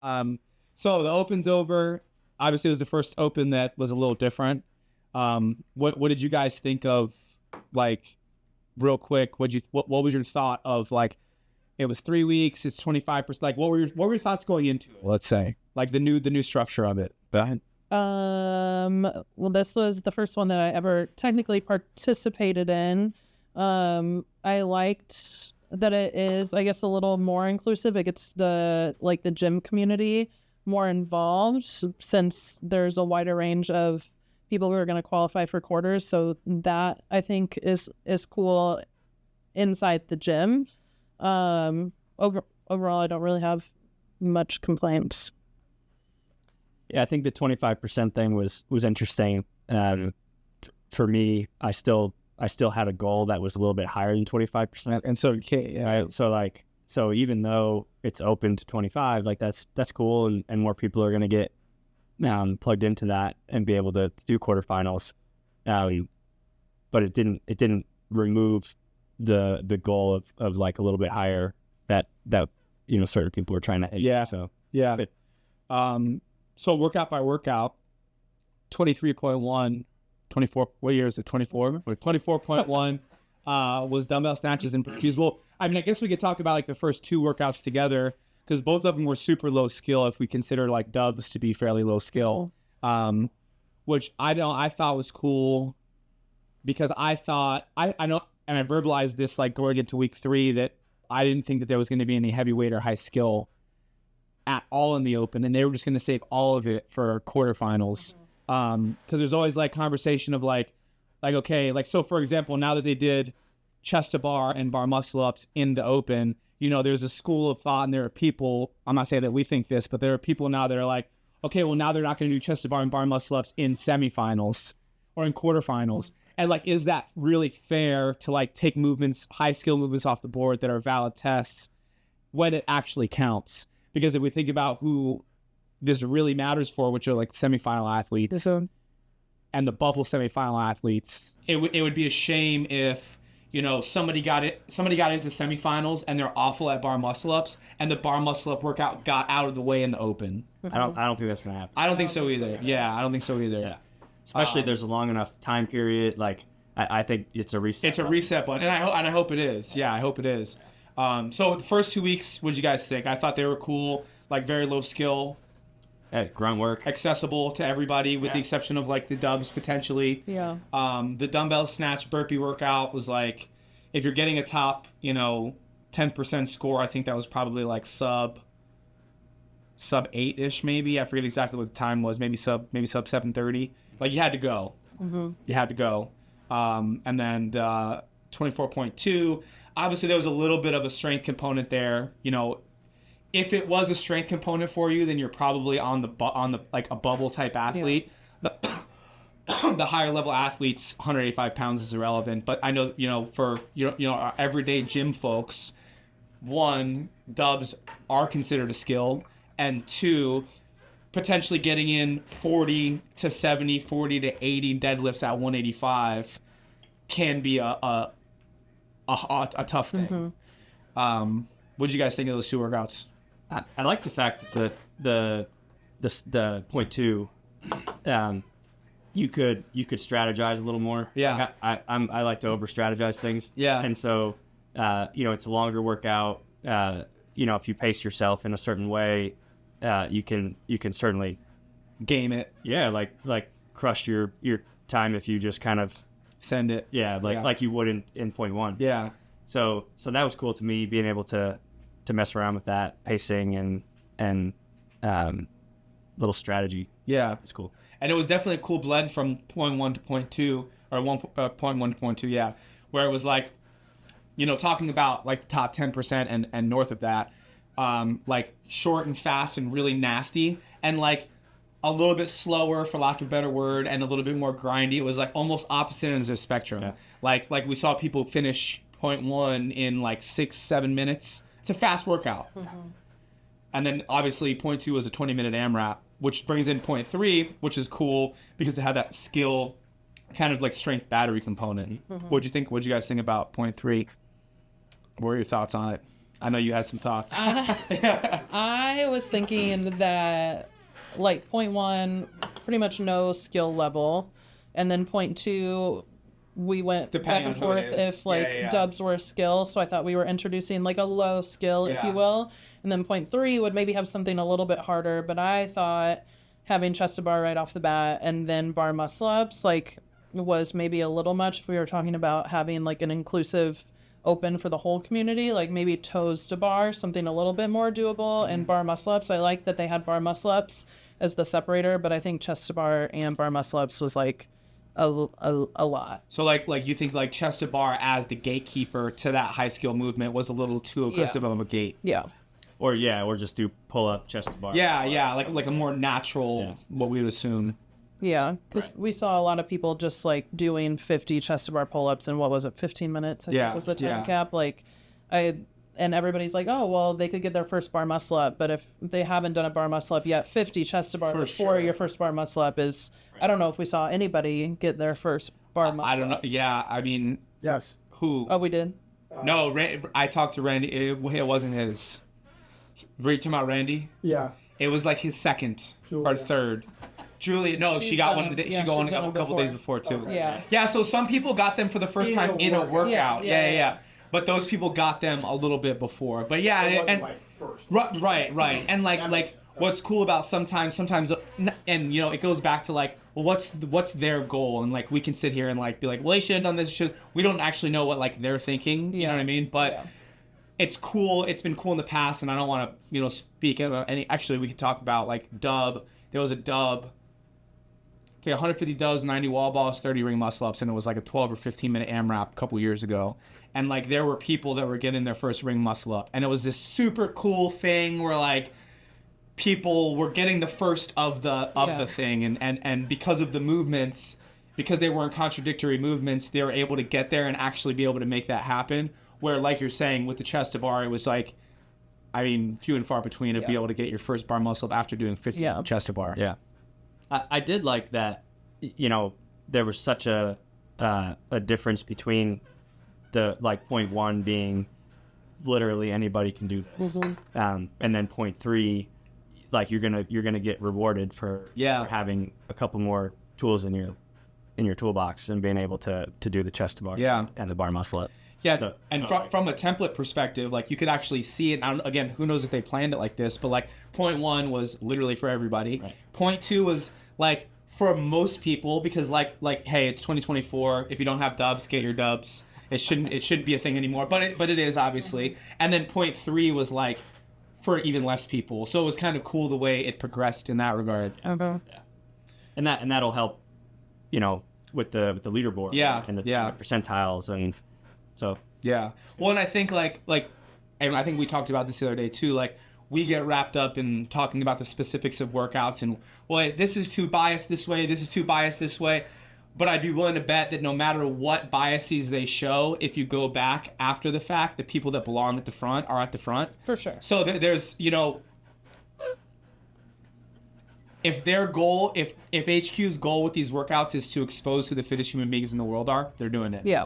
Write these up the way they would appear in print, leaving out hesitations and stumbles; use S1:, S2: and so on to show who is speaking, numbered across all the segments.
S1: So the Open's over. Obviously, it was the first Open that was a little different. What did you guys think of, like, real quick? What was your thought of, like, it was 3 weeks, it's 25%. Like, what were your thoughts going into it? Let's say, like, the new structure of it. Go ahead.
S2: Well, this was the first one that I ever technically participated in. I liked that it is, I guess, a little more inclusive. It gets the gym community more involved since there's a wider range of people who are going to qualify for quarters. So that, I think, is cool inside the gym. Overall, I don't really have much complaints.
S3: Yeah, I think the 25% thing was interesting. For me, I still had a goal that was a little bit higher than 25%.
S1: And so,
S3: right? So even though it's open to 25, like that's cool, and more people are going to get plugged into that and be able to do quarterfinals. But it didn't remove the goal of like a little bit higher that certain people were trying to hit.
S1: Yeah.
S3: So
S1: yeah. So workout by workout, 23.1, 24. What year is it? 24. 24.1 was dumbbell snatches and burpees. Well, I mean, I guess we could talk about like the first two workouts together, because both of them were super low skill if we consider like dubs to be fairly low skill, which I thought was cool, because I thought I know, and I verbalized this like going into week 3, that I didn't think that there was going to be any heavyweight or high skill at all in the Open, and they were just going to save all of it for quarterfinals. Because there's always like conversation of like okay, like, so for example, now that they did chest to bar and bar muscle ups in the Open, there's a school of thought, and there are people, I'm not saying that we think this, but there are people now that are like, okay, well, now they're not going to do chest to bar and bar muscle ups in semifinals or in quarterfinals. And like, is that really fair to like take movements, high skill movements off the board that are valid tests when it actually counts? Because if we think about who this really matters for, which are like semifinal athletes and the bubble semifinal athletes, it would be a shame if somebody got into semifinals and they're awful at bar muscle ups, and the bar muscle up workout got out of the way in the Open.
S3: I don't think that's gonna happen.
S1: I don't think so either. Yeah, I don't think so either.
S3: Yeah. Especially if there's a long enough time period. Like, I think it's a reset.
S1: It's a reset button, and I hope it is. Yeah, I hope it is. So the first 2 weeks, what did you guys think? I thought they were cool, like very low skill.
S3: Grunt work.
S1: Accessible to everybody, with the exception of like the dubs potentially.
S2: Yeah.
S1: The dumbbell snatch burpee workout was like, if you're getting a top, 10% score, I think that was probably like sub 8-ish maybe. I forget exactly what the time was. Maybe sub 7:30. Like, you had to go.
S2: Mm-hmm.
S1: You had to go. And then the 24.2, obviously there was a little bit of a strength component there. If it was a strength component for you, then you're probably on the like a bubble type athlete. Yeah. The higher level athletes, 185 pounds is irrelevant. But I know, for our everyday gym folks, 1, dubs are considered a skill, and 2, potentially getting in 40 to 70, 40 to 80 deadlifts at 185 can be a tough thing.
S2: Mm-hmm.
S1: What did you guys think of those 2 workouts?
S3: I like the fact that the 0.2, you could strategize a little more.
S1: Yeah.
S3: I like to over strategize things.
S1: Yeah.
S3: And so it's a longer workout. If you pace yourself in a certain way, you can certainly
S1: game it.
S3: Yeah, like crush your time if you just kind of
S1: send it.
S3: Yeah, like you would in 0.1.
S1: Yeah.
S3: So that was cool to me, being able to mess around with that pacing and little strategy.
S1: Yeah,
S3: it's cool.
S1: And it was definitely a cool blend from 0.1 to 0.2, or 0.1 to 0.2. Yeah, where it was like, talking about like the top 10% and north of that, like short and fast and really nasty, and like a little bit slower, for lack of a better word, and a little bit more grindy. It was like almost opposite ends of the spectrum. Yeah. Like we saw people finish 0.1 in like 6-7 minutes. It's a fast workout. Mm-hmm. And then obviously 0.2 was a 20-minute AMRAP, which brings in 0.3, which is cool because they had that skill kind of like strength battery component. Mm-hmm. What'd you guys think about 0.3? What were your thoughts on it? I know you had some thoughts.
S2: I was thinking that like point one, pretty much no skill level, and then point two, we went
S1: Depending
S2: back and
S1: on who it
S2: forth
S1: is.
S2: if like
S1: Yeah.
S2: dubs were a skill. So I thought we were introducing like a low skill, if you will, and then point three would maybe have something a little bit harder. But I thought having chest to bar right off the bat and then bar muscle ups like was maybe a little much if we were talking about having like an inclusive open for the whole community, like maybe toes to bar, something a little bit more doable, and bar muscle ups. I like that they had bar muscle ups as the separator, but I think chest to bar and bar muscle ups was like a lot.
S1: So like you think like chest to bar as the gatekeeper to that high skill movement was a little too aggressive of a gate.
S2: Yeah.
S3: Or just do pull up chest to bar.
S1: Yeah, like a more natural what we would assume.
S2: Yeah, because we saw a lot of people just like doing 50 chest to bar pull-ups in what was it, 15 minutes? I think was the time cap. Like, and everybody's like, oh well, they could get their first bar muscle up, but if they haven't done a bar muscle up yet, 50 chest to bar before your first bar muscle up is. I don't know if we saw anybody get their first bar muscle.
S1: I don't know. Yeah, I mean,
S4: Yes.
S1: who?
S2: Oh, we did.
S1: No, I talked to Randy. It wasn't his. Were you talking about Randy?
S4: Yeah.
S1: It was like his second or third. Julia, no, she
S2: She's
S1: got
S2: done
S1: one.
S2: them.
S1: She
S2: Yeah,
S1: got one
S2: she's
S1: a
S2: done them
S1: couple
S2: before.
S1: days before too.
S2: Yeah.
S1: Yeah. So some people got them for the first time in a workout. Yeah. But those people got them a little bit before. But yeah,
S4: It wasn't
S1: and
S4: like first.
S1: right, and like what's cool about sometimes, and you know, it goes back to like, well, what's their goal, and like we can sit here and like be like, well, they should have done this. We don't actually know what like they're thinking. You know what I mean? But. It's cool. It's been cool in the past, and I don't want to, speak about any. Actually, we could talk about like dub. There was a dub. It's like 150 dubs, 90 wall balls, 30 ring muscle ups, and it was like a 12 or 15 minute AMRAP a couple years ago. And like there were people that were getting their first ring muscle up, and it was this super cool thing where like people were getting the first of the thing, and because of the movements, because they weren't contradictory movements, they were able to get there and actually be able to make that happen. Where, like you're saying, with the chest to bar, it was like, I mean, few and far between to be able to get your first bar muscle up after doing 50 chest to bar.
S3: Yeah. I did like that, there was such a difference between the, like, point one being literally anybody can do this. And then point three, like, you're gonna get rewarded for having a couple more tools in your toolbox and being able to do the chest to bar and the bar muscle up.
S1: Yeah,
S3: So,
S1: from a template perspective, like you could actually see it. Again, who knows if they planned it like this, but like point one was literally for everybody.
S3: Right.
S1: Point two was like for most people because like hey, it's 2024. If you don't have dubs, get your dubs. It shouldn't be a thing anymore, but it is obviously. And then point three was like for even less people. So it was kind of cool the way it progressed in that regard.
S2: Okay.
S3: Yeah. And that'll help, with the leaderboard.
S1: Yeah,
S3: And the
S1: yeah.
S3: percentiles and. So
S1: Yeah. Well, and I think and I think we talked about this the other day too. Like we get wrapped up in talking about the specifics of workouts and well, this is too biased this way. This is too biased this way. But I'd be willing to bet that no matter what biases they show, if you go back after the fact, the people that belong at the front are at the front.
S2: For sure.
S1: So there's if their goal, if HQ's goal with these workouts is to expose who the fittest human beings in the world are, they're doing it.
S2: Yeah.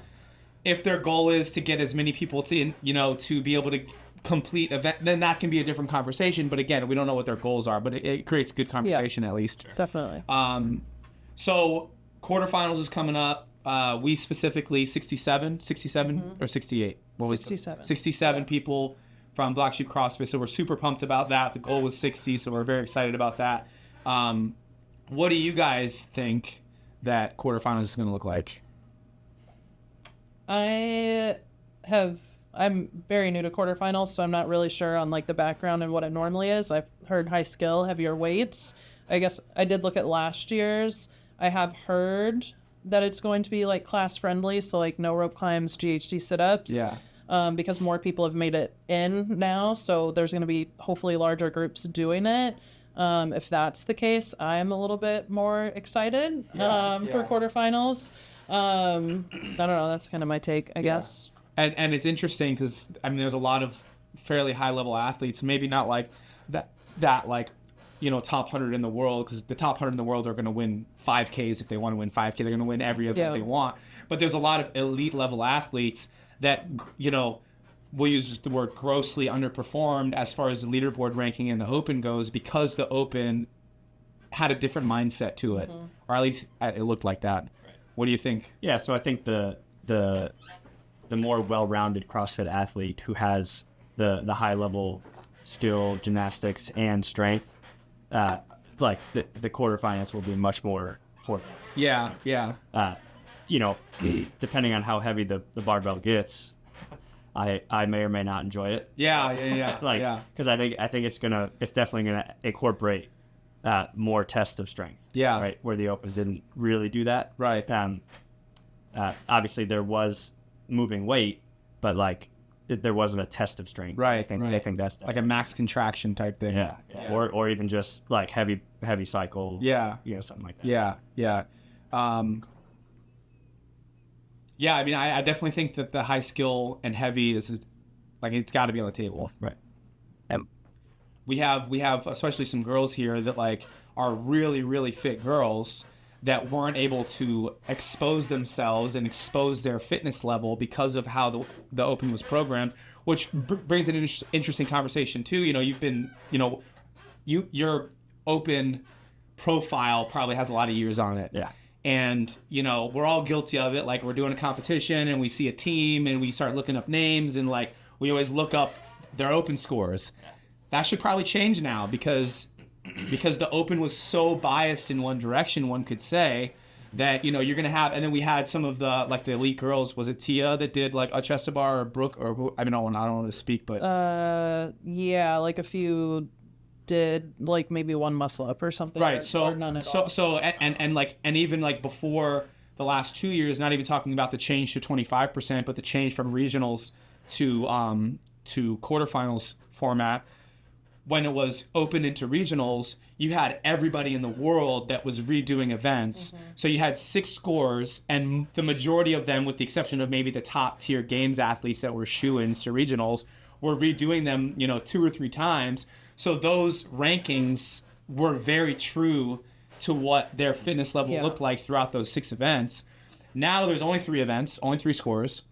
S1: If their goal is to get as many people to be able to complete event, then that can be a different conversation. But again, we don't know what their goals are, but it creates good conversation at least.
S2: Definitely.
S1: So quarterfinals is coming up. We specifically 67 or 68. What was
S2: 67.
S1: 67 people from Black Sheep CrossFit. So we're super pumped about that. The goal was 60, so we're very excited about that. What do you guys think that quarterfinals is going to look like?
S2: I'm very new to quarterfinals, so I'm not really sure on like the background and what it normally is. I've heard high skill, heavier weights. I guess I did look at last year's. I have heard that it's going to be like class friendly, so like no rope climbs, GHD sit-ups.
S1: Yeah.
S2: Because more people have made it in now, so there's going to be hopefully larger groups doing it. If that's the case, I'm a little bit more excited for quarterfinals. I don't know. That's kind of my take, I guess.
S1: And it's interesting because I mean, there's a lot of fairly high level athletes. Maybe not like that like top 100 in the world, because the top 100 in the world are going to win 5Ks if they want to win 5K. They're going to win every event they want. But there's a lot of elite level athletes that we'll use just the word grossly underperformed as far as the leaderboard ranking in the Open goes, because the Open had a different mindset to it, or at least it looked like that. Right. What do you think?
S3: Yeah, so I think the more well-rounded CrossFit athlete who has the high level skill, gymnastics, and strength, like the quarterfinals will be much more for them.
S1: Yeah.
S3: You know, depending on how heavy the barbell gets, I may or may not enjoy it.
S1: Yeah.
S3: Like, because I think it's definitely gonna incorporate more tests of strength.
S1: Yeah.
S3: Right. Where the Opens didn't really do that.
S1: Right.
S3: Obviously there was moving weight, but like there wasn't a test of strength.
S1: Right.
S3: I think that's
S1: like a max contraction type thing.
S3: Yeah. Or even just like heavy cycle.
S1: Yeah.
S3: You know, something like that.
S1: Yeah. Yeah, I mean, I definitely think that the high skill and heavy is like, it's got to be on the table.
S3: Right.
S1: We have especially some girls here that like are really, really fit girls that weren't able to expose themselves and expose their fitness level because of how the Open was programmed, which brings an interesting conversation too. You know, you've been, you know, your Open profile probably has a lot of years on it.
S3: Yeah.
S1: And, you know, we're all guilty of it. Like, we're doing a competition and we see a team and we start looking up names, and like we always look up their Open scores. That should probably change now because the Open was so biased in one direction, one could say, that, you know, you're going to have, and then we had some of the, like the elite girls, was it Tia that did like a chest to bar, or Brooke, or I mean, I don't want to speak, but.
S2: Yeah, like a few did like maybe one muscle up or something.
S1: Right.
S2: Or none at all.
S1: So and even like before the last 2 years, not even talking about the change to 25%, but the change from regionals to quarterfinals format. When it was Open into regionals, you had everybody in the world that was redoing events. Mm-hmm. So you had 6 scores, and the majority of them, with the exception of maybe the top tier games athletes that were shoo-ins to regionals, were redoing them, you know, 2 or 3 times. So those rankings were very true to what their fitness level looked like throughout those 6 events. Now there's only 3 events, only 3 scores.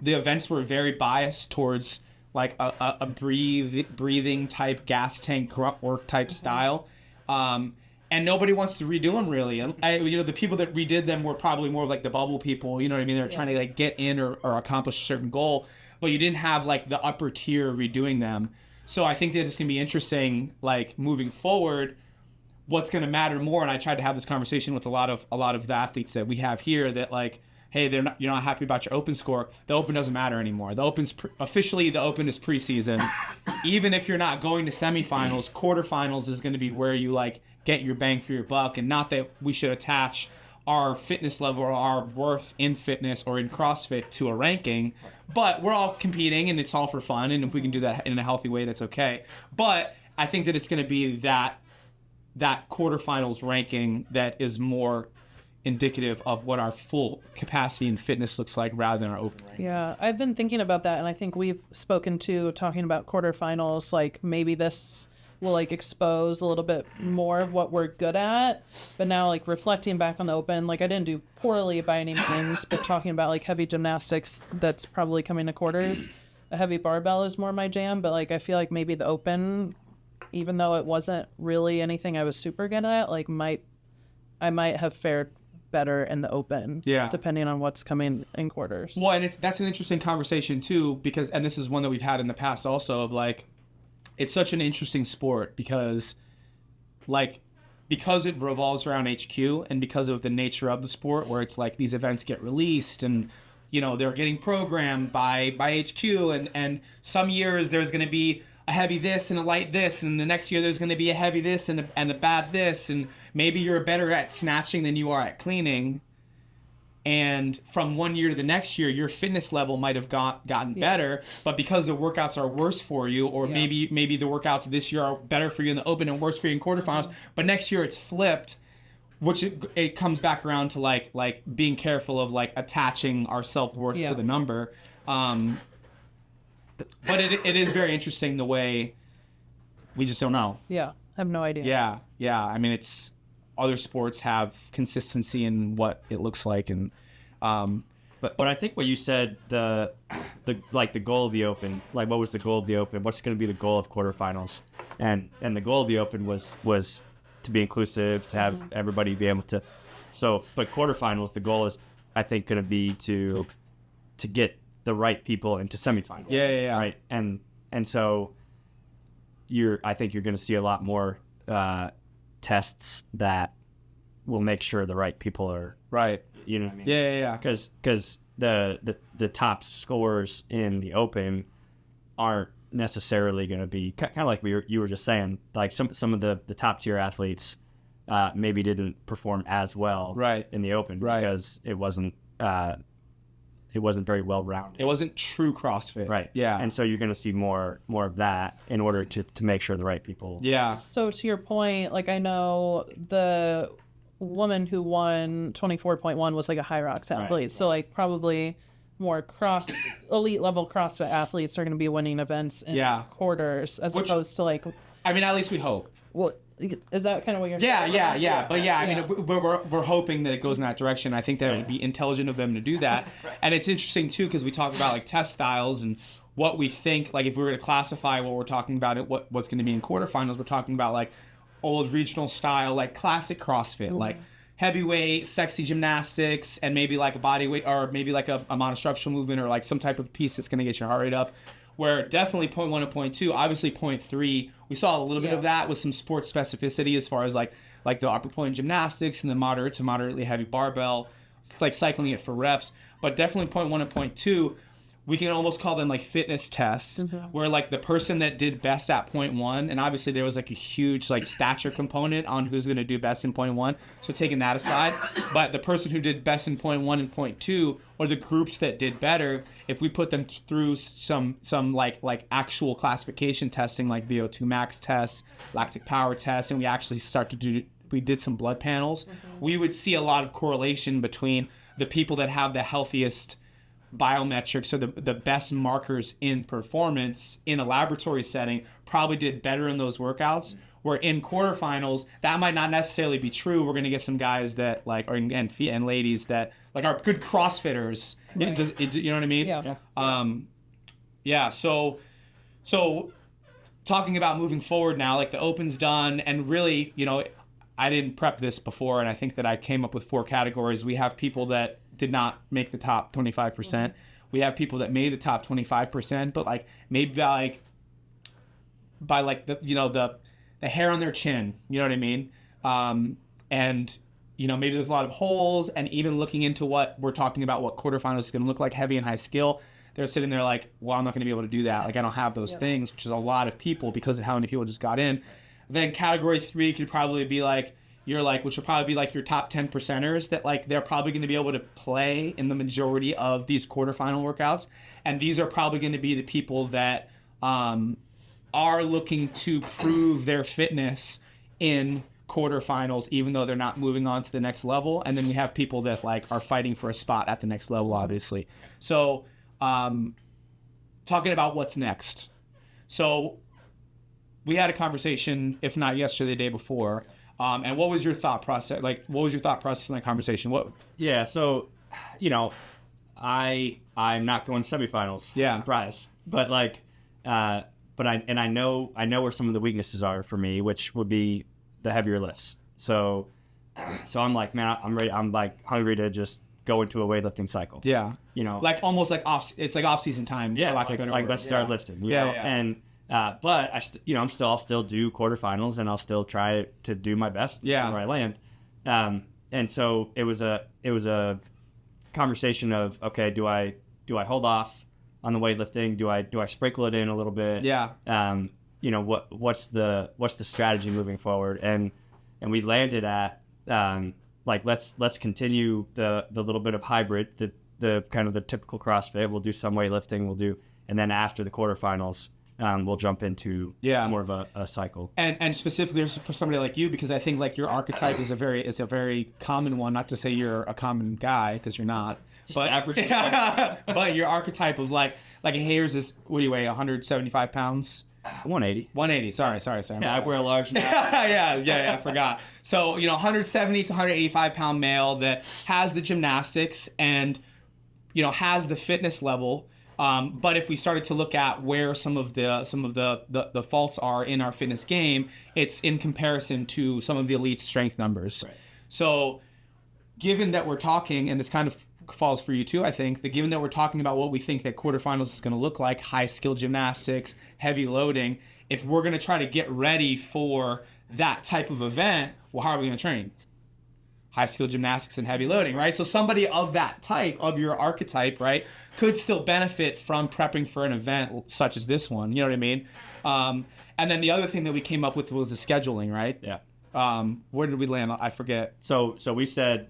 S1: The events were very biased towards like a breathing type, gas tank grunt work type style. And nobody wants to redo them really. And you know, the people that redid them were probably more like the bubble people, you know what I mean? They're trying to like get in or accomplish a certain goal, but you didn't have like the upper tier redoing them. So I think that it's going to be interesting, like moving forward, what's going to matter more. And I tried to have this conversation with a lot of the athletes that we have here that like, hey, you're not happy about your Open score. The Open doesn't matter anymore. The Open's officially the Open is preseason. Even if you're not going to semifinals, quarterfinals is going to be where you like get your bang for your buck. And not that we should attach our fitness level or our worth in fitness or in CrossFit to a ranking, but we're all competing and it's all for fun, and if we can do that in a healthy way, that's okay. But I think that it's going to be that quarterfinals ranking that is more indicative of what our full capacity and fitness looks like rather than our Open ranking.
S2: Yeah, I've been thinking about that, and I think we've spoken to talking about quarterfinals, like maybe this will like expose a little bit more of what we're good at. But now like reflecting back on the Open, like I didn't do poorly by any means, but talking about like heavy gymnastics, that's probably coming to quarters. A heavy barbell is more my jam, but like I feel like maybe the Open, even though it wasn't really anything I was super good at, like I might have fared better in the Open, depending on what's coming in quarters.
S1: Well, and that's an interesting conversation too, because, and this is one that we've had in the past also, of like, it's such an interesting sport because it revolves around HQ, and because of the nature of the sport where it's like these events get released and, you know, they're getting programmed by HQ, and some years there's going to be a heavy this and a light this, and the next year there's going to be a heavy this and a bad this, and maybe you're better at snatching than you are at cleaning. And from one year to the next year, your fitness level might have gotten better, but because the workouts are worse for you, or maybe the workouts this year are better for you in the Open and worse for you in quarterfinals, but next year it's flipped, which it comes back around to like being careful of like attaching our self-worth to the number. But it is very interesting the way we just don't know.
S2: Yeah, I have no idea.
S1: Yeah. I mean, it's other sports have consistency in what it looks like, and
S3: But I think what you said, the goal of the Open, like what was the goal of the Open? What's going to be the goal of quarterfinals? And the goal of the Open was to be inclusive, to have everybody be able to. So, but quarterfinals, the goal is, I think, going to be to get the right people into semifinals.
S1: Yeah.
S3: Right. And so I think you're going to see a lot more tests that will make sure the right people are
S1: right.
S3: You know what I mean?
S1: Yeah.
S3: Because the top scorers in the Open aren't necessarily going to be kind of like you were just saying. Like some of the top tier athletes maybe didn't perform as well in the Open because it wasn't very well rounded.
S1: It wasn't true CrossFit.
S3: Right.
S1: Yeah.
S3: And so you're going to see more of that in order to make sure the right people.
S1: Yeah.
S2: So to your point, like I know the woman who won 24.1 was like a high rocks athlete.
S3: Right.
S2: So like probably more elite level CrossFit athletes are going to be winning events in quarters as opposed to like.
S1: I mean, at least we hope.
S2: Well, is that kind of what you're saying?
S1: Yeah. But I mean, we're hoping that it goes in that direction. I think that it would be intelligent of them to do that. And it's interesting too because we talk about like test styles and what we think. Like if we were to classify what we're talking about, what's going to be in quarterfinals, we're talking about like old regional style, like classic CrossFit, like heavyweight, sexy gymnastics, and maybe like a body weight or maybe like a monostructural movement or like some type of piece that's going to get your heart rate up. Where definitely 0.1 and 0.2, obviously 0.3, we saw a little bit of that with some sports specificity as far as like the upper point gymnastics and the moderate to moderately heavy barbell. It's like cycling it for reps, but definitely 0.1 and 0.2. We can almost call them like fitness tests where like the person that did best at 0.1, and obviously there was like a huge like stature component on who's going to do best in 0.1. So taking that aside, but the person who did best in 0.1 and 0.2 or the groups that did better, if we put them through some like actual classification testing like VO2 max tests, lactic power tests, and we actually we did some blood panels, we would see a lot of correlation between the people that have the healthiest biometrics, so the best markers in performance in a laboratory setting probably did better in those workouts, where in quarterfinals that might not necessarily be true. We're going to get some guys that like and ladies that like are good CrossFitters. You know what I mean? So talking about moving forward now, like the Open's done, and really, I didn't prep this before, and I think that I came up with 4 categories. We have people that did not make the top 25%. We have people that made the top 25%, but like maybe by like the hair on their chin, you know what I mean? And maybe there's a lot of holes, and even looking into what we're talking about, what quarterfinals is going to look like, heavy and high skill, they're sitting there like, well, I'm not going to be able to do that. Like I don't have those things, which is a lot of people because of how many people just got in. Then category 3 could probably be like, which would probably be like your top 10 percenters that like they're probably going to be able to play in the majority of these quarterfinal workouts. And these are probably going to be the people that are looking to prove their fitness in quarterfinals, even though they're not moving on to the next level. And then we have people that like are fighting for a spot at the next level, obviously. So talking about what's next. So we had a conversation, if not yesterday, the day before. And what was your thought process? Like, what was your thought process in that conversation?
S3: Yeah, so, I'm not going to semifinals.
S1: Yeah.
S3: Surprise. But like, I know where some of the weaknesses are for me, which would be the heavier lifts. So I'm like, man, I'm ready. I'm like hungry to just go into a weightlifting cycle.
S1: Yeah. Like almost like it's like off season time.
S3: Yeah. Like let's start lifting. You know? And but I'll still do quarterfinals, and I'll still try to do my best to see where I land. And so it was a conversation of, okay, do I hold off on the weightlifting? Do I sprinkle it in a little bit?
S1: Yeah.
S3: What's the strategy moving forward? And we landed at like let's continue the little bit of hybrid, the kind of the typical CrossFit. We'll do some weightlifting. And then after the quarterfinals, we'll jump into more of a cycle. And
S1: specifically for somebody like you, because I think like your archetype is a very common one. Not to say you're a common guy, because you're not. But average. But your archetype of like here's this. What do you weigh? 175 pounds.
S3: 180.
S1: 180. Sorry.
S3: Yeah, I wear a large now.
S1: yeah, I forgot. So 170 to 185 pound male that has the gymnastics and has the fitness level. But if we started to look at where some of the faults are in our fitness game, it's in comparison to some of the elite strength numbers.
S3: Right.
S1: So given that we're talking, and this kind of falls for you too, I think, that given that we're talking about what we think that quarterfinals is going to look like, high skill gymnastics, heavy loading, if we're going to try to get ready for that type of event, well, how are we going to train? High skill gymnastics and heavy loading, right? So somebody of that type, of your archetype, right, could still benefit from prepping for an event such as this one. You know what I mean? And then the other thing that we came up with was the scheduling, right?
S3: Yeah.
S1: Where did we land? I forget.
S3: So we said,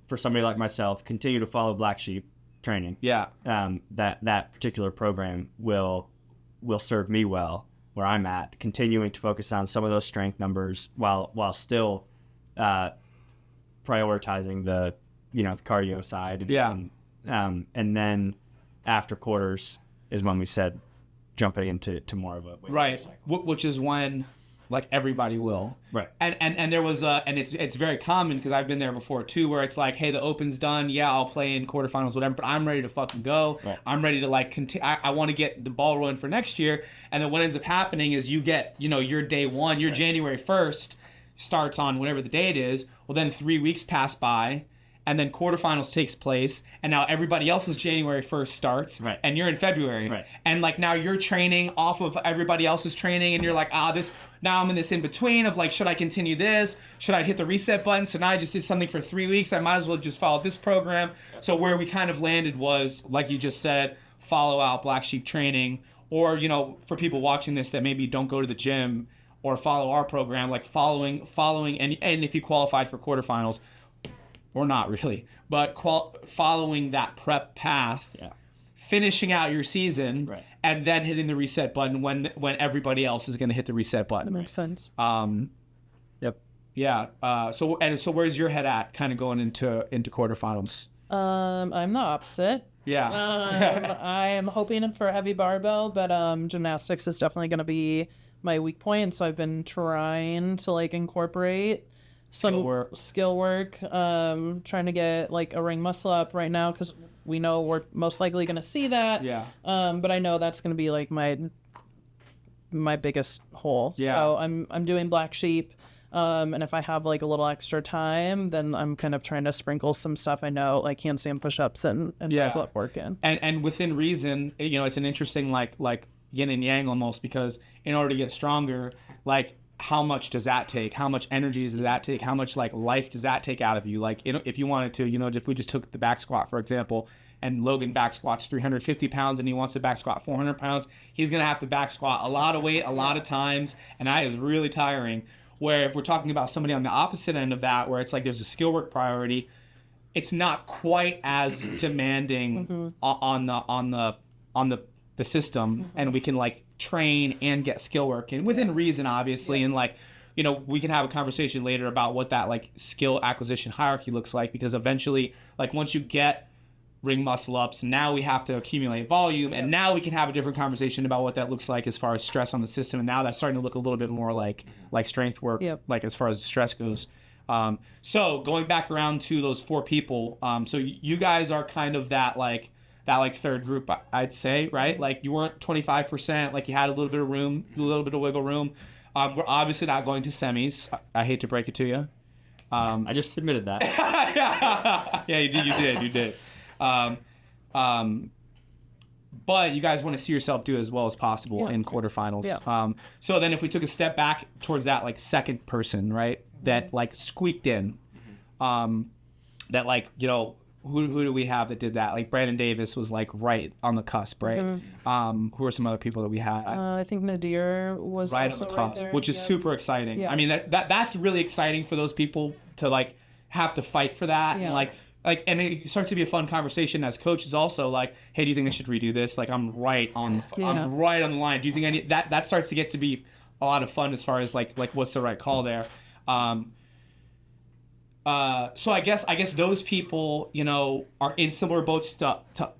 S3: for somebody like myself, continue to follow Black Sheep training.
S1: Yeah.
S3: That particular program will serve me well where I'm at, continuing to focus on some of those strength numbers while still prioritizing the cardio side.
S1: Yeah.
S3: And then after quarters is when we said jumping into more of a
S1: right, which is when like everybody will.
S3: Right.
S1: And there was and it's very common because I've been there before too, where it's like, hey, the open's done, yeah, I'll play in quarterfinals, whatever, but I'm ready to fucking go.
S3: Right.
S1: I'm ready to like continue. I want to get the ball rolling for next year. And then what ends up happening is you get your day one, your January 1st starts on whatever the date is. Well, then 3 weeks pass by, and then quarterfinals takes place, and now everybody else's January 1st starts,
S3: right,
S1: and you're in February.
S3: Right.
S1: And like now you're training off of everybody else's training, and you're like, now I'm in this in between of like, should I continue this? Should I hit the reset button? So now I just did something for 3 weeks. I might as well just follow this program. So where we kind of landed was, like you just said, follow out Black Sheep training, or, for people watching this that maybe don't go to the gym or follow our program, like following, and if you qualified for quarterfinals, or not really, but following that prep path,
S3: yeah,
S1: finishing out your season,
S3: right,
S1: and then hitting the reset button when everybody else is going to hit the reset button.
S2: That makes sense.
S3: Yep.
S1: Yeah. So where's your head at, kind of going into quarterfinals?
S2: I'm the opposite.
S1: Yeah.
S2: I am hoping for heavy barbell, but gymnastics is definitely going to be my weak point. So I've been trying to like incorporate some skill work, trying to get like a ring muscle up right now because we know we're most likely going to see that.
S1: Yeah.
S2: But I know that's going to be like my biggest hole.
S1: Yeah.
S2: So I'm doing Black Sheep. And if I have like a little extra time, then I'm kind of trying to sprinkle some stuff I know, like handstand push-ups and muscle up work in.
S1: And within reason, it's an interesting like yin and yang almost, because in order to get stronger, like how much does that take? How much energy does that take? How much like life does that take out of you? Like if you wanted to, if we just took the back squat, for example, and Logan back squats 350 pounds and he wants to back squat 400 pounds, he's going to have to back squat a lot of weight, a lot of times. And that is really tiring. Where if we're talking about somebody on the opposite end of that, where it's like there's a skill work priority, it's not quite as demanding on the system, and we can like train and get skill work in within reason, obviously, and like we can have a conversation later about what that like skill acquisition hierarchy looks like, because eventually, like once you get ring muscle ups, now we have to accumulate volume, and now we can have a different conversation about what that looks like as far as stress on the system, and now that's starting to look a little bit more like strength work, like as far as stress goes. So going back around to those four people, so you guys are kind of that third group, I'd say, right? Like you weren't 25%, like you had a little bit of room, a little bit of wiggle room. We're obviously not going to semis. I hate to break it to you.
S3: I just admitted that.
S1: Yeah, you did. But you guys want to see yourself do as well as possible in quarterfinals.
S2: Yeah.
S1: So then if we took a step back towards that like second person, right, that like squeaked in, that like, who do we have that did that? Like Brandon Davis was like right on the cusp, right? Who are some other people that we had?
S2: I think Nadir was
S1: right
S2: also
S1: on the cusp,
S2: right there.
S1: which is super exciting.
S2: Yeah.
S1: I mean, that's really exciting for those people to like have to fight for that.
S2: Yeah.
S1: And and it starts to be a fun conversation as coaches also, like, hey, do you think I should redo this? Like I'm right on the line. Do you think I need that starts to get to be a lot of fun as far as like what's the right call there. So I guess those people, are in similar boats to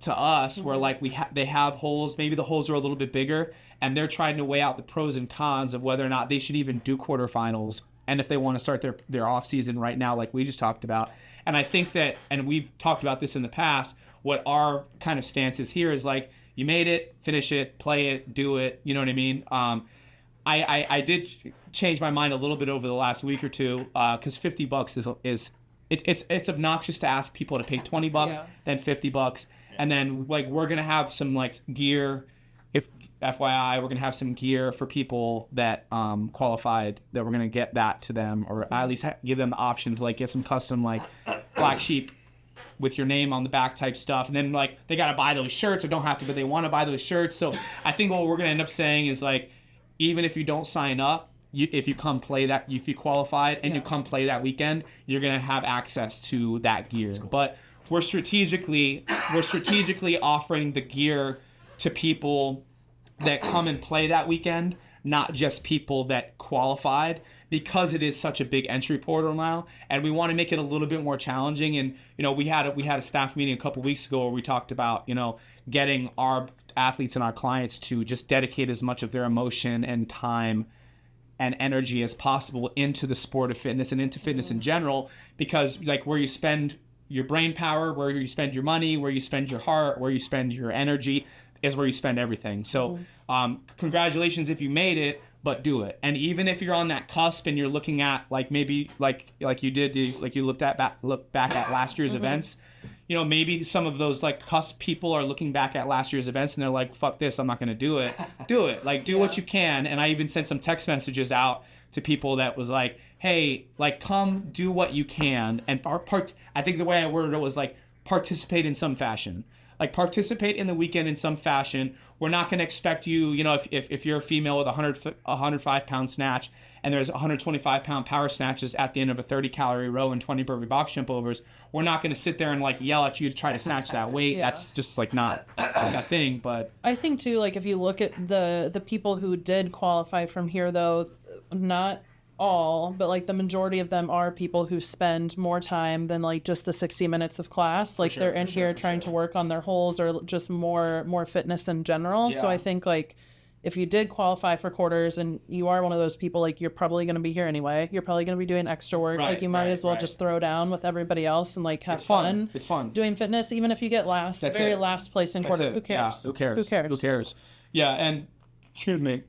S1: us, where like they have holes. Maybe the holes are a little bit bigger, and they're trying to weigh out the pros and cons of whether or not they should even do quarterfinals, and if they want to start their off season right now, like we just talked about. And I think that, and we've talked about this in the past, what our kind of stance is here is like, you made it, finish it, play it, do it. You know what I mean? I did change my mind a little bit over the last week or two, because $50 is it's obnoxious to ask people to pay $20, then $50, and then like we're gonna have some like gear. If FYI, we're gonna have some gear for people that qualified, that we're gonna get that to them, or at least give them the option to like get some custom like Black Sheep with your name on the back type stuff, and then like they gotta buy those shirts, or don't have to, but they want to buy those shirts. So I think what we're gonna end up saying is like, even if you don't sign up, if you come play that, if you qualified and you come play that weekend, you're gonna have access to that gear. Cool. But we're strategically offering the gear to people that come and play that weekend, not just people that qualified, because it is such a big entry portal now, and we want to make it a little bit more challenging. And we had a staff meeting a couple weeks ago where we talked about getting our athletes and our clients to just dedicate as much of their emotion and time and energy as possible into the sport of fitness and into fitness in general, because like where you spend your brain power, where you spend your money, where you spend your heart, where you spend your energy is where you spend everything. So congratulations if you made it, but do it. And even if you're on that cusp and you're looking at like maybe like you did, like you look back at last year's events, maybe some of those like cusp people are looking back at last year's events and they're like, fuck this, I'm not going to do it. Do it. Like do what you can. And I even sent some text messages out to people that was like, hey, like come do what you can. And I think the way I worded it was like, participate in some fashion. Like participate in the weekend in some fashion. We're not going to expect you, if you're a female with a 105 pound snatch and there's 125 pound power snatches at the end of a 30 calorie row and 20 burpee box jump overs, we're not going to sit there and like yell at you to try to snatch that weight. That's just like not a thing. But
S2: I think too, like if you look at the people who did qualify from here though, not all, but like the majority of them are people who spend more time than like just the 60 minutes of class. Like they're in here trying to work on their holes or just more fitness in general. So I think like if you did qualify for quarters and you are one of those people, like you're probably going to be here anyway. You're probably going to be doing extra work. Like you might as well just throw down with everybody else and like have fun. It's fun doing fitness, even if you get last place in quarter. Who cares?
S1: Yeah. Who cares? Yeah. And excuse me.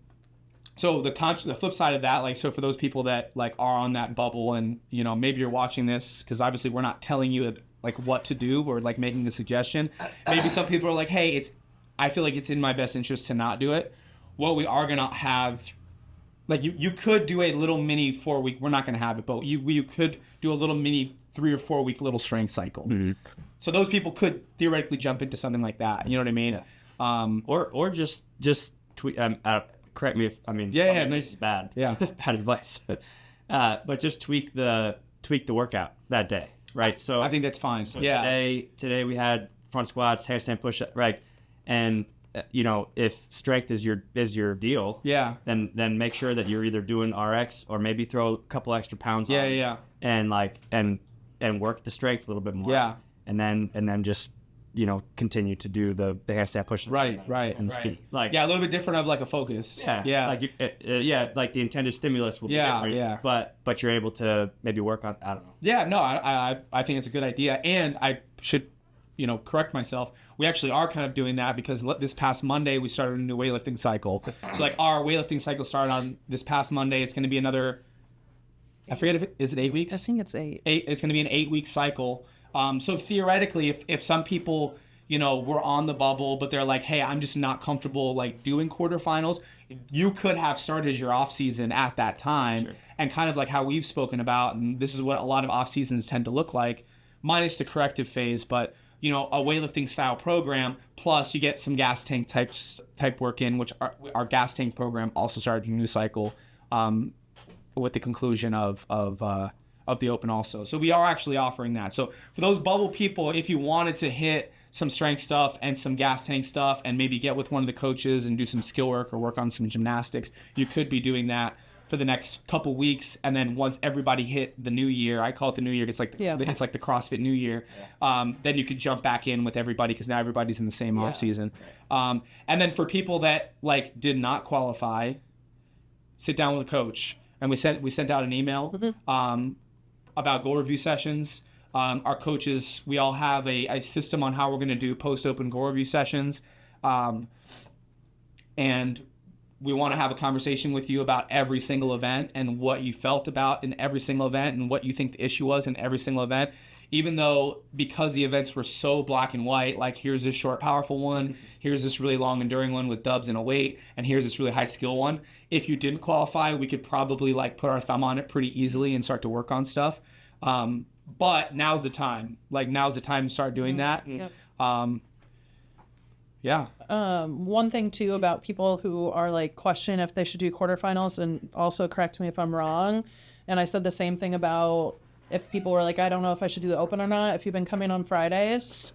S1: So the flip side of that, like, so for those people that like are on that bubble and, maybe you're watching this, because obviously we're not telling you like what to do or like making a suggestion. Maybe some people are like, hey, I feel like it's in my best interest to not do it. What we are going to have, like you could do a little mini 4-week, we're not going to have it, but you could do a little mini 3 or 4 week little strength cycle. Mm-hmm. So those people could theoretically jump into something like that. You know what I mean? Yeah.
S3: Or just tweet, correct me if this is bad. Yeah, bad advice. But just tweak the workout that day, right? So
S1: I think that's fine.
S3: So today we had front squats, handstand push-up, right? And if strength is your deal, then make sure that you're either doing RX or maybe throw a couple extra pounds on. And work the strength a little bit more. And then just continue to do the handstand push-ups.
S1: Right.
S3: And ski. Like
S1: a little bit different of like a focus.
S3: Like like the intended stimulus will be different. Yeah. But you're able to maybe work on, I don't know.
S1: Yeah, no, I think it's a good idea, and I should correct myself. We actually are kind of doing that because this past Monday we started a new weightlifting cycle. So like our weightlifting cycle started on this past Monday. It's going to be another. I forget is it 8 weeks?
S2: I think it's 8.
S1: It's going to be an 8-week cycle. So theoretically, if some people, were on the bubble, but they're like, hey, I'm just not comfortable like doing quarterfinals, you could have started your off season at that time. Sure. And kind of like how we've spoken about, and this is what a lot of off seasons tend to look like, minus the corrective phase, but a weightlifting style program, plus you get some gas tank type work in, which our gas tank program also started a new cycle with the conclusion of the open also. So we are actually offering that. So for those bubble people, if you wanted to hit some strength stuff and some gas tank stuff and maybe get with one of the coaches and do some skill work or work on some gymnastics, you could be doing that for the next couple weeks. And then once everybody hit the new year, I call it the new year, it's like it's like the CrossFit New Year, then you could jump back in with everybody because now everybody's in the same off season. And then for people that like did not qualify, sit down with a coach. And we sent out an email about goal review sessions. Our coaches, we all have a system on how we're going to do post-open goal review sessions. And we want to have a conversation with you about every single event and what you felt about in every single event and what you think the issue was in every single event. Even though, because the events were so black and white, like here's this short, powerful one, here's this really long, enduring one with dubs and a weight, and here's this really high skill one. If you didn't qualify, we could probably like put our thumb on it pretty easily and start to work on stuff. But now's the time. Like, now's the time to start doing that.
S2: Yep.
S1: Yeah.
S2: One thing too about people who are like question if they should do quarterfinals, and also correct me if I'm wrong. And I said the same thing about if people were like, I don't know if I should do the open or not. If you've been coming on Fridays,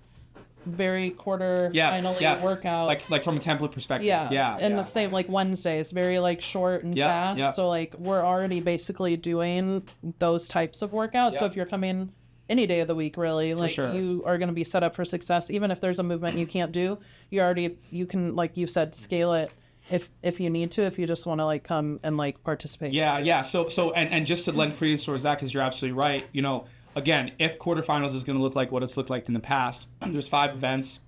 S2: very finally workouts.
S1: Like from a template perspective.
S2: Yeah. And the same like Wednesdays, very like short and fast.
S1: Yeah.
S2: So like we're already basically doing those types of workouts. So if you're coming any day of the week, really, like you are going to be set up for success. Even if there's a movement you can't do, you can, like you said, scale it if you need to, if you just want to like come and like participate.
S1: Yeah. So and just to lend credence towards that, because you're absolutely right. You know, again, if quarterfinals is going to look like what it's looked like in the past, there's 5 events,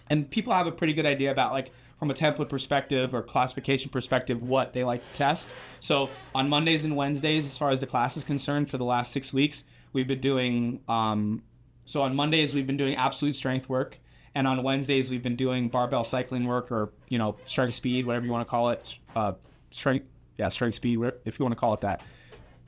S1: and people have a pretty good idea about, like, from a template perspective or classification perspective, what they like to test. So on Mondays and Wednesdays, as far as the class is concerned, for the last 6 weeks, we've been doing, so on Mondays, we've been doing absolute strength work. And on Wednesdays, we've been doing barbell cycling work, or, you know, strength speed, whatever you want to call it. Strength speed, if you want to call it that.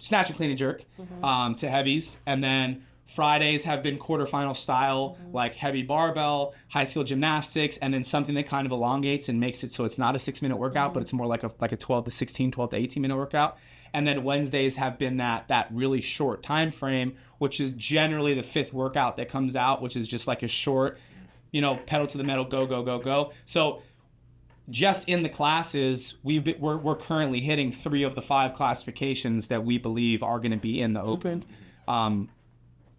S1: Snatch and clean and jerk to heavies. And then Fridays have been quarterfinal style, like heavy barbell, high skill gymnastics, and then something that kind of elongates and makes it so it's not a 6-minute workout, but it's more like a 12 to 18-minute workout. And then Wednesdays have been that really short time frame, which is generally the 5th workout that comes out, which is just like a short, you know, pedal to the metal, go. So just in the classes, we're currently hitting 3 of the 5 classifications that we believe are going to be in the open.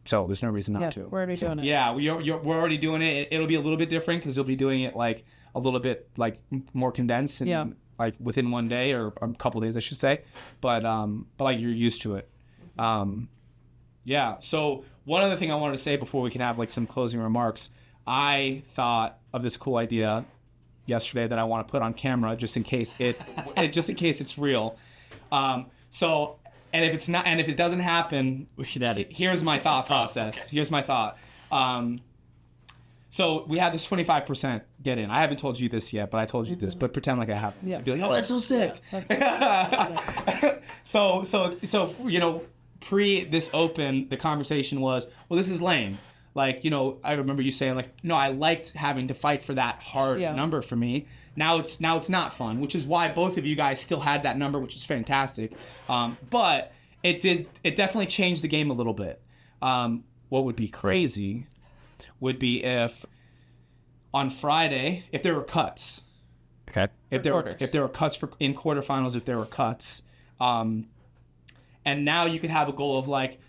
S1: So there's no reason not to.
S2: We're already doing it.
S1: Yeah, we're already doing it. It'll be a little bit different because you'll be doing it like a little bit like more condensed and like within one day or a couple of days, I should say. But like you're used to it. Yeah. So one other thing I wanted to say before we can have like some closing remarks, I thought of this cool idea yesterday that I want to put on camera just in case it's real. And if it doesn't happen,
S3: we should add it.
S1: Here's my thought process. Okay. Here's my thought. So we had this 25% get in. I haven't told you this yet, but I told you this. But pretend like I have. Yeah. To be like, oh, that's so sick. Okay. So you know, pre this open, the conversation was, well, this is lame. Like, you know, I remember you saying like, no, I liked having to fight for that hard number for me. Now it's not fun, which is why both of you guys still had that number, which is fantastic. But it definitely changed the game a little bit. What would be crazy would be if on Friday, if there were cuts.
S3: Okay.
S1: If there were cuts in quarterfinals, if there were cuts. And now you could have a goal of like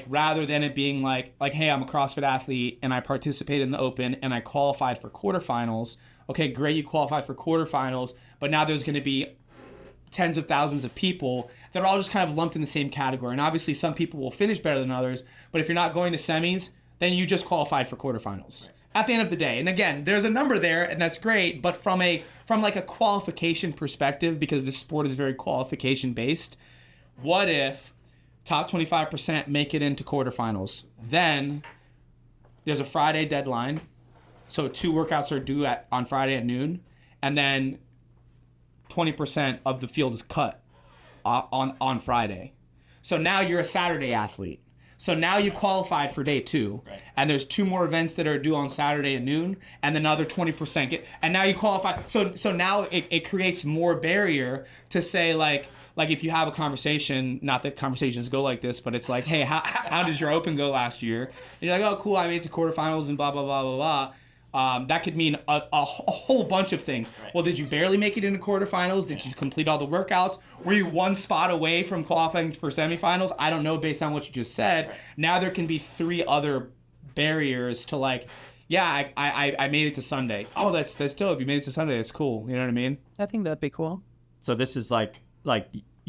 S1: rather than it being like, hey, I'm a CrossFit athlete and I participated in the open and I qualified for quarterfinals. Okay, great, you qualified for quarterfinals, but now there's going to be tens of thousands of people that are all just kind of lumped in the same category. And obviously some people will finish better than others, but if you're not going to semis, then you just qualified for quarterfinals at the end of the day. And again, there's a number there and that's great, but from like a qualification perspective, because this sport is very qualification based, what if top 25% make it into quarterfinals? Then there's a Friday deadline. So 2 workouts are due on Friday at noon. And then 20% of the field is cut on Friday. So now you're a Saturday athlete. So now you qualified for day 2. Right. And there's 2 more events that are due on Saturday at noon. And another 20% and now you qualify. So now it creates more barrier to say like if you have a conversation, not that conversations go like this, but it's like, hey, how did your open go last year? And you're like, oh, cool, I made it to quarterfinals and blah, blah, blah, blah, blah. That could mean a whole bunch of things. Right. Well, did you barely make it into quarterfinals? Did you complete all the workouts? Were you 1 spot away from qualifying for semifinals? I don't know based on what you just said. Right. Now there can be 3 other barriers to like, yeah, I made it to Sunday. Oh, that's dope. You made it to Sunday. That's cool. You know what I mean?
S2: I think that'd be cool.
S3: So this is like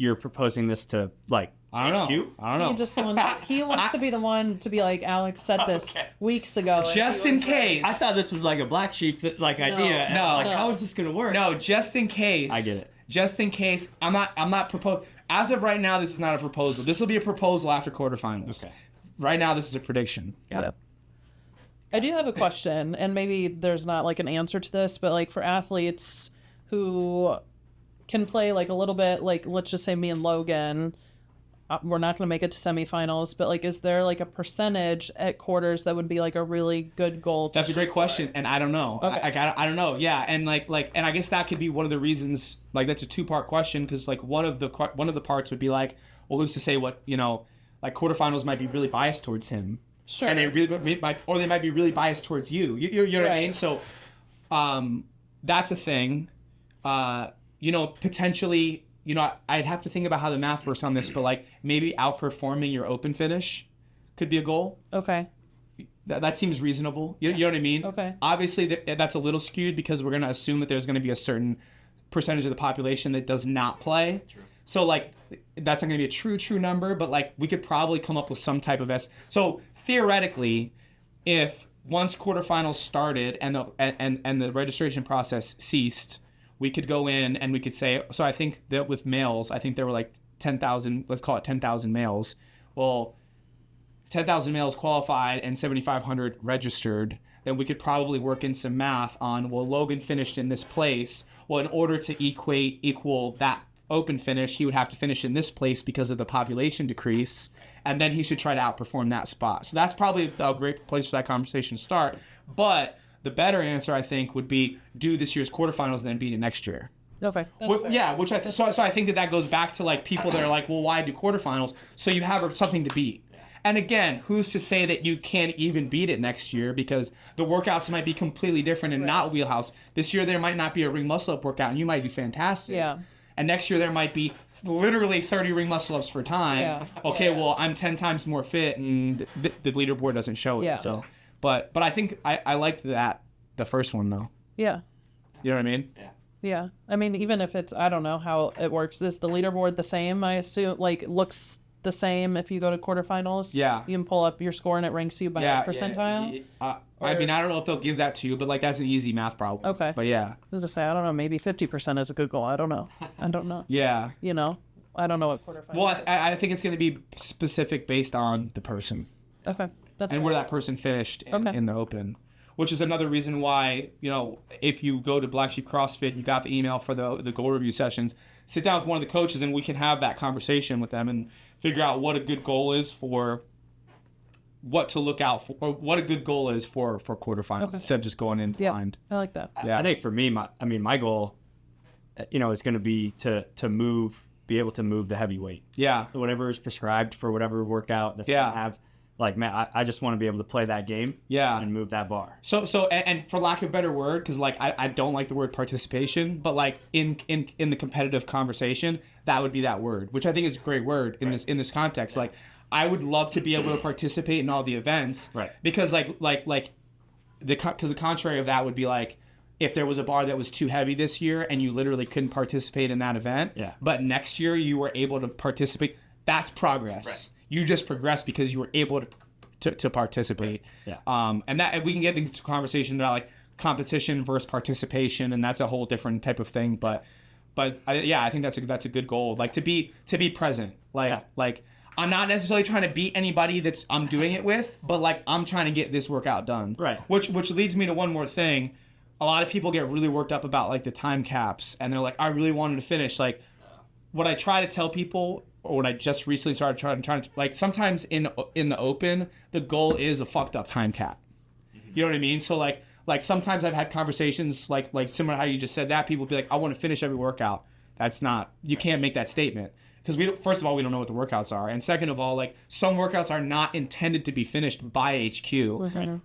S3: you're proposing this to like
S1: I don't know.
S3: HQ?
S1: I don't know.
S2: He wants to be the one to be like, Alex said this weeks ago.
S1: Just in case.
S3: I thought this was like a black sheep like idea. And
S1: no,
S3: I'm like,
S2: no.
S3: how is this gonna work?
S1: No, just in case.
S3: I get it.
S1: Just in case. I'm not proposing. As of right now, this is not a proposal. This will be a proposal after quarterfinals.
S3: Okay.
S1: Right now, this is a prediction.
S3: Got it.
S2: I do have a question, and maybe there's not like an answer to this, but like for athletes who can play like a little bit, like let's just say me and Logan, we're not going to make it to semifinals, but like is there like a percentage at quarters that would be like a really good goal?
S1: That's a great question, and I don't know.
S2: Okay.
S1: I don't know. Yeah, and and I guess that could be one of the reasons. Like that's a 2-part question because like one of the parts would be like, well, who's to say what like quarterfinals might be really biased towards him.
S2: Sure.
S1: And they might be really biased towards you. You know what I mean? So, that's a thing. Potentially, I'd have to think about how the math works on this, but like maybe outperforming your open finish could be a goal.
S2: Okay.
S1: That seems reasonable. You know what I mean?
S2: Okay.
S1: Obviously, that's a little skewed because we're going to assume that there's going to be a certain percentage of the population that does not play. True. So like that's not going to be a true number, but like we could probably come up with some type of So theoretically, if once quarterfinals started and the registration process ceased, we could go in and we could say. So I think that with males, I think there were like 10,000. Let's call it 10,000 males. Well, 10,000 males qualified and 7,500 registered. Then we could probably work in some math on. Well, Logan finished in this place. Well, in order to equal that open finish, he would have to finish in this place because of the population decrease, and then he should try to outperform that spot. So that's probably a great place for that conversation to start. But the better answer, I think, would be do this year's quarterfinals and then beat it next year.
S2: Okay.
S1: Yeah, which so I think that goes back to like people that are like, well, why do quarterfinals? So you have something to beat. And again, who's to say that you can't even beat it next year because the workouts might be completely different and not wheelhouse. This year there might not be a ring muscle up workout and you might do fantastic.
S2: Yeah.
S1: And next year there might be literally 30 ring muscle ups for time.
S2: Yeah.
S1: Okay, well, I'm 10 times more fit and the leaderboard doesn't show it.
S2: Yeah.
S1: So, but I think I liked the first one though.
S2: Yeah.
S1: You know what I mean?
S3: Yeah.
S2: Yeah. I mean, even if it's, I don't know how it works. Is the leaderboard the same? I assume like looks the same if you go to quarterfinals.
S1: Yeah.
S2: You can pull up your score and it ranks you by a percentile.
S1: I mean, I don't know if they'll give that to you, but like that's an easy math problem.
S2: Okay.
S1: But yeah.
S2: As I say, I don't know. Maybe 50% is a good goal. I don't know.
S1: Yeah.
S2: I don't know what quarterfinals.
S1: Well, I think it's going to be specific based on the person.
S2: Okay. That's
S1: and
S2: fair.
S1: where that person finished in the open. Which is another reason why, if you go to Black Sheep CrossFit, you got the email for the goal review sessions, sit down with one of the coaches and we can have that conversation with them and figure out what a good goal is for what to look out for, or what a good goal is for quarterfinals instead of just going in blind.
S2: I like that.
S1: Yeah.
S3: I think for me, my goal, is going to be to be able to move the heavyweight.
S1: Yeah.
S3: Whatever is prescribed for whatever workout that's going to have. Like, man, I just want to be able to play that game and move that bar.
S1: So and for lack of a better word, because like I don't like the word participation, but like in the competitive conversation, that would be that word, which I think is a great word in this context. Like I would love to be able to participate in all the events,
S3: right?
S1: Because the contrary of that would be like if there was a bar that was too heavy this year and you literally couldn't participate in that event, but next year you were able to participate. That's progress. Right. You just progressed because you were able to participate.
S3: Yeah.
S1: And we can get into conversation about like competition versus participation, and that's a whole different type of thing. But I think that's a good goal. Like to be present. Like I'm not necessarily trying to beat anybody I'm doing it with, but like I'm trying to get this workout done.
S3: Right.
S1: Which leads me to one more thing. A lot of people get really worked up about like the time caps, and they're like, I really wanted to finish. Like what I try to tell people. Or when I just recently started trying to like sometimes in the open the goal is a fucked up time cap. You know what I mean? So like sometimes I've had conversations like similar to how you just said that people be like I want to finish every workout. That's not, you can't make that statement because first of all we don't know what the workouts are, and second of all like some workouts are not intended to be finished by HQ. Mm-hmm.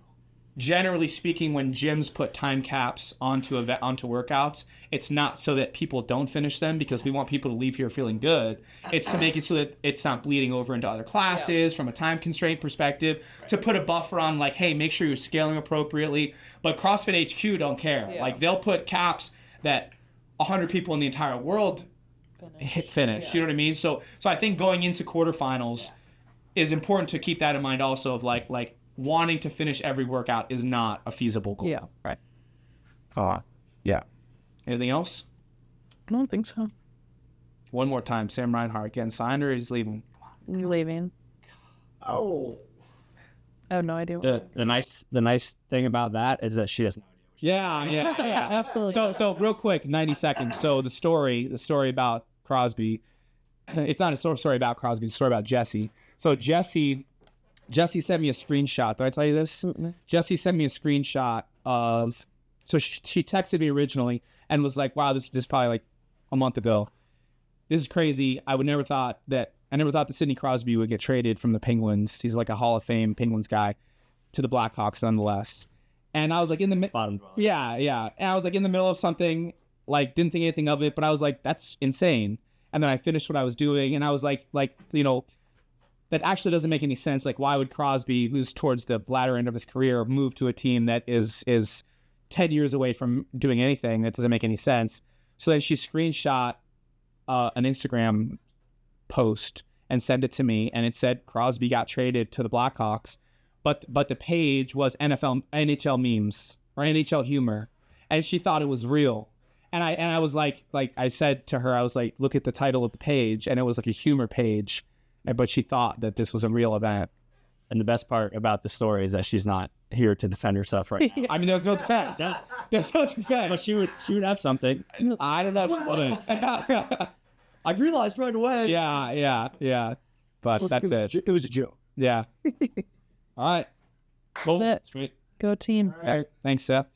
S1: Generally speaking, when gyms put time caps onto workouts, it's not so that people don't finish them because we want people to leave here feeling good. It's to make it so that it's not bleeding over into other classes from a time constraint perspective, to put a buffer on like, hey, make sure you're scaling appropriately. But CrossFit HQ don't care. Yeah. Like they'll put caps that 100 people in the entire world hit finish. You know what I mean? So I think going into quarterfinals is important to keep that in mind also of like wanting to finish every workout is not a feasible goal.
S2: Yeah.
S3: Right.
S1: Yeah. Anything else?
S2: I don't think so.
S1: One more time. Sam Reinhart getting signed or he's leaving?
S2: You leaving?
S1: Oh.
S2: I have no idea.
S3: The nice thing about that is that she doesn't know.
S1: Yeah.
S2: Absolutely.
S1: So real quick, 90 seconds. So the story about Crosby, it's not a story about Crosby, it's a story about Jesse. So Jesse sent me a screenshot. Did I tell you this?
S2: Mm-mm.
S1: Jesse sent me a screenshot of, so she texted me originally and was like, wow, this is probably like a month ago. This is crazy. I never thought that Sidney Crosby would get traded from the Penguins. He's like a Hall of Fame Penguins guy to the Blackhawks nonetheless. And I was like in the
S3: Bottom.
S1: yeah. And I was like in the middle of something, like didn't think anything of it, but I was like, that's insane. And then I finished what I was doing and I was like, you know, that actually doesn't make any sense. Like, why would Crosby, who's towards the latter end of his career, move to a team that is 10 years away from doing anything? That doesn't make any sense. So then she screenshot an Instagram post and sent it to me, and it said Crosby got traded to the Blackhawks, but the page was NHL memes or NHL humor, and she thought it was real. And I was like I said to her, I was like, look at the title of the page, and it was like a humor page, but she thought that this was a real event.
S3: And the best part about the story is that she's not here to defend herself right now.
S1: I mean, there's no defense. There's no defense.
S3: But she would have something.
S1: I don't know.
S3: I realized right away.
S1: Yeah. But that's it.
S3: It was a joke.
S1: Yeah. All right. Cool.
S2: That's it.
S1: Sweet.
S2: Go team.
S1: All right. Thanks, Seth.